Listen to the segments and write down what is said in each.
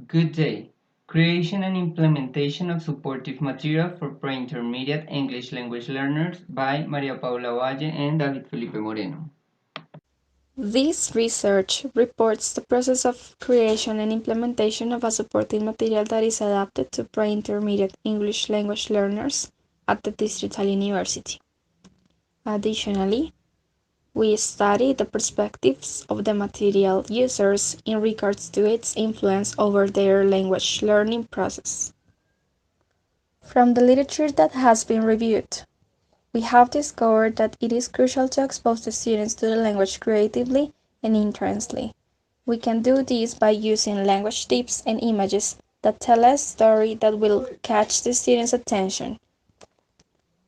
Good day. Creation and implementation of supportive material for pre-intermediate English language learners by María Paula Ovalle and David Felipe Moreno. This research reports the process of creation and implementation of a supporting material that is adapted to pre-intermediate English language learners at the Distrital University. Additionally, we study the perspectives of the material users in regards to its influence over their language learning process. From the literature that has been reviewed, we have discovered that it is crucial to expose the students to the language creatively and intensely. We can do this by using language tips and images that tell a story that will catch the students' attention.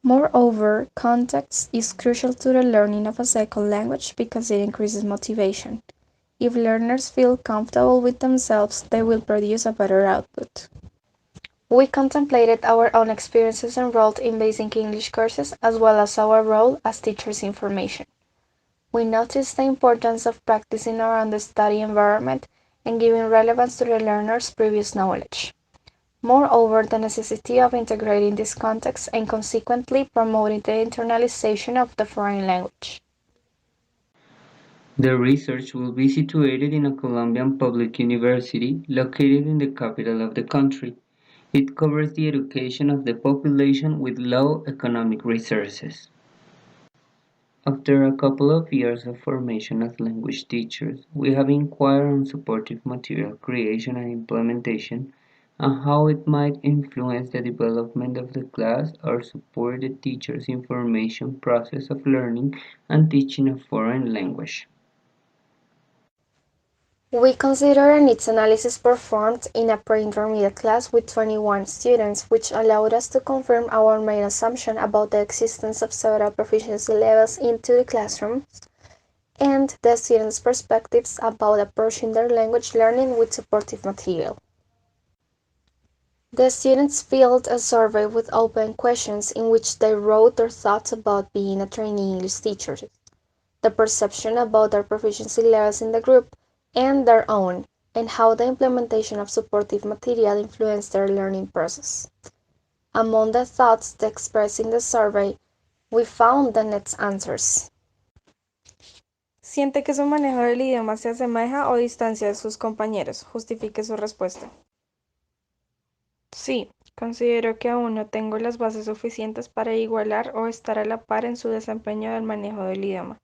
Moreover, context is crucial to the learning of a second language because it increases motivation. If learners feel comfortable with themselves, they will produce a better output. We contemplated our own experiences enrolled in basic English courses as well as our role as teachers' information. We noticed the importance of practicing around the study environment and giving relevance to the learner's previous knowledge. Moreover, the necessity of integrating this context and consequently promoting the internalization of the foreign language. The research will be situated in a Colombian public university located in the capital of the country. It covers the education of the population with low economic resources. After a couple of years of formation as language teachers, we have inquired on supportive material creation and implementation and how it might influence the development of the class or support the teacher's information process of learning and teaching a foreign language. We consider a needs analysis performed in a pre-intermediate class with 21 students, which allowed us to confirm our main assumption about the existence of several proficiency levels into the classrooms and the students' perspectives about approaching their language learning with supportive material. The students filled a survey with open questions in which they wrote their thoughts about being a trainee English teacher, the perception about their proficiency levels in the group and their own, and how the implementation of supportive material influenced their learning process. Among the thoughts expressed in the survey, we found the next answers. ¿Siente que su manejo del idioma se asemeja o distancia de sus compañeros? Justifique su respuesta. Sí, considero que aún no tengo las bases suficientes para igualar o estar a la par en su desempeño del manejo del idioma.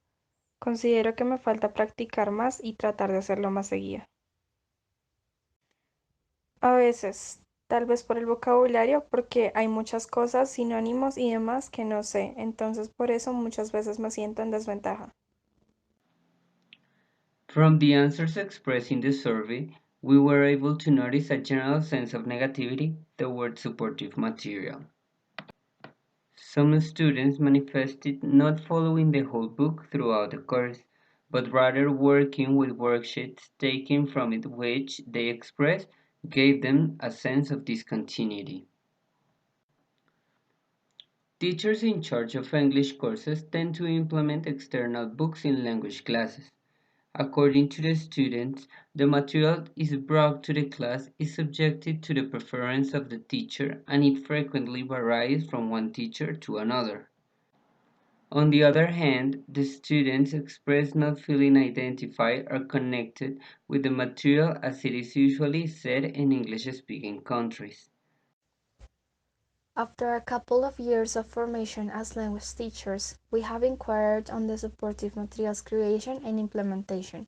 Considero que me falta practicar más y tratar de hacerlo más seguido. A veces, tal vez por el vocabulario, porque hay muchas cosas, sinónimos y demás que no sé, entonces por eso muchas veces me siento en desventaja. From the answers expressed in the survey, we were able to notice a general sense of negativity toward supportive material. Some students manifested not following the whole book throughout the course, but rather working with worksheets taken from it which they expressed gave them a sense of discontinuity. Teachers in charge of English courses tend to implement external books in language classes. According to the students, the material is brought to the class is subjected to the preference of the teacher and it frequently varies from one teacher to another. On the other hand, the students express not feeling identified or connected with the material as it is usually said in English-speaking countries. After a couple of years of formation as language teachers, we have inquired on the supportive materials creation and implementation,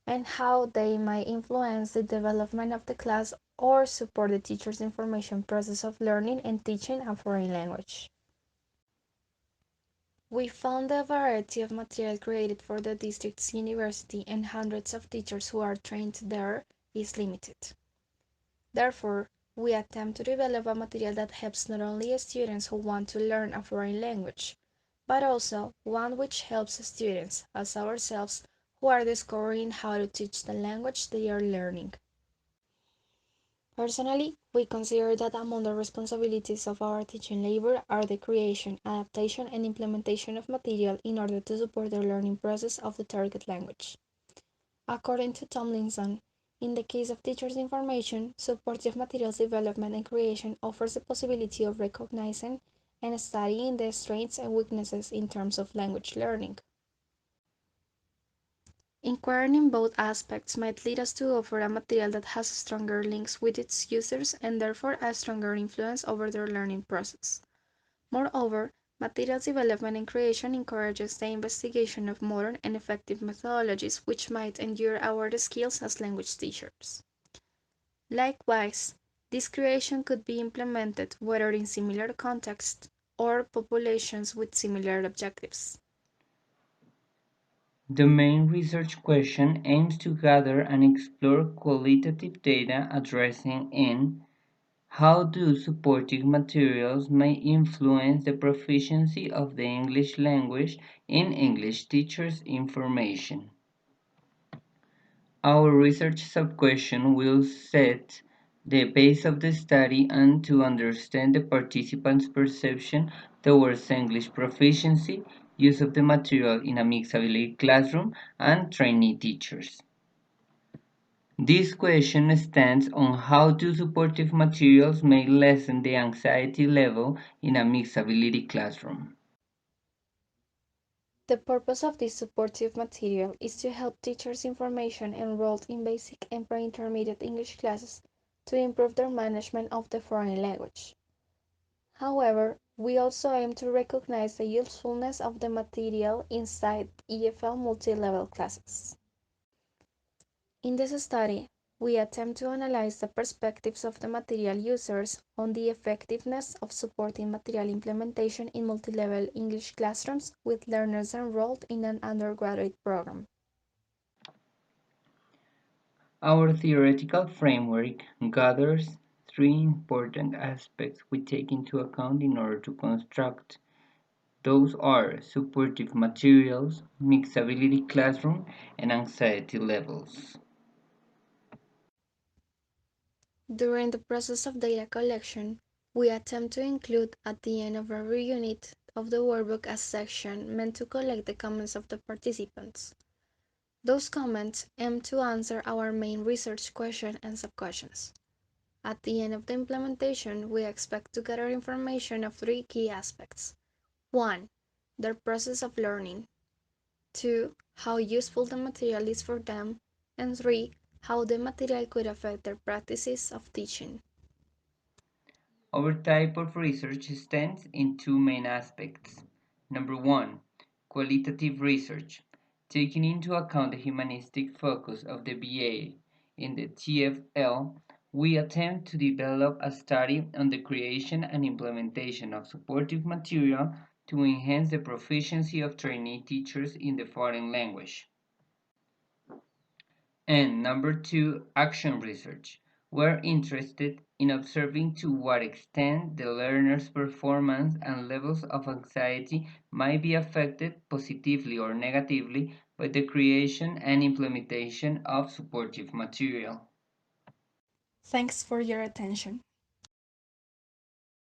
and how they might influence the development of the class or support the teacher's information process of learning and teaching a foreign language. We found the variety of material created for the district's university and hundreds of teachers who are trained there is limited. Therefore, we attempt to develop a material that helps not only students who want to learn a foreign language, but also one which helps students, as ourselves, who are discovering how to teach the language they are learning. Personally, we consider that among the responsibilities of our teaching labor are the creation, adaptation, and implementation of material in order to support the learning process of the target language. According to Tomlinson, In the case of teachers' information, supportive materials development and creation offers the possibility of recognizing and studying the strengths and weaknesses in terms of language learning. Inquiring in both aspects might lead us to offer a material that has stronger links with its users and therefore a stronger influence over their learning process. Moreover, materials development and creation encourages the investigation of modern and effective methodologies which might endure our skills as language teachers. Likewise, this creation could be implemented whether in similar contexts or populations with similar objectives. The main research question aims to gather and explore qualitative data addressing in how do supportive materials may influence the proficiency of the English language in English teachers' information. Our research sub-question will set the base of the study and to understand the participants' perception towards English proficiency, use of the material in a mixed ability classroom, and trainee teachers. This question stands on how do supportive materials may lessen the anxiety level in a mixed ability classroom. The purpose of this supportive material is to help teachers information enrolled in basic and pre-intermediate English classes to improve their management of the foreign language. However, we also aim to recognize the usefulness of the material inside EFL multi-level classes. In this study, we attempt to analyze the perspectives of the material users on the effectiveness of supporting material implementation in multi-level English classrooms with learners enrolled in an undergraduate program. Our theoretical framework gathers three important aspects we take into account in order to construct. Those are supportive materials, mixed ability classroom, and anxiety levels. During the process of data collection, we attempt to include at the end of every unit of the workbook a section meant to collect the comments of the participants. Those comments aim to answer our main research question and sub-questions. At the end of the implementation, we expect to gather information of three key aspects. 1. Their process of learning. 2. How useful the material is for them. And 3. How the material could affect their practices of teaching. Our type of research stands in two main aspects. Number one, qualitative research, taking into account the humanistic focus of the BA in the TFL. We attempt to develop a study on the creation and implementation of supportive material to enhance the proficiency of trainee teachers in the foreign language. And number two, action research. We're interested in observing to what extent the learner's performance and levels of anxiety might be affected positively or negatively by the creation and implementation of supportive material. Thanks for your attention.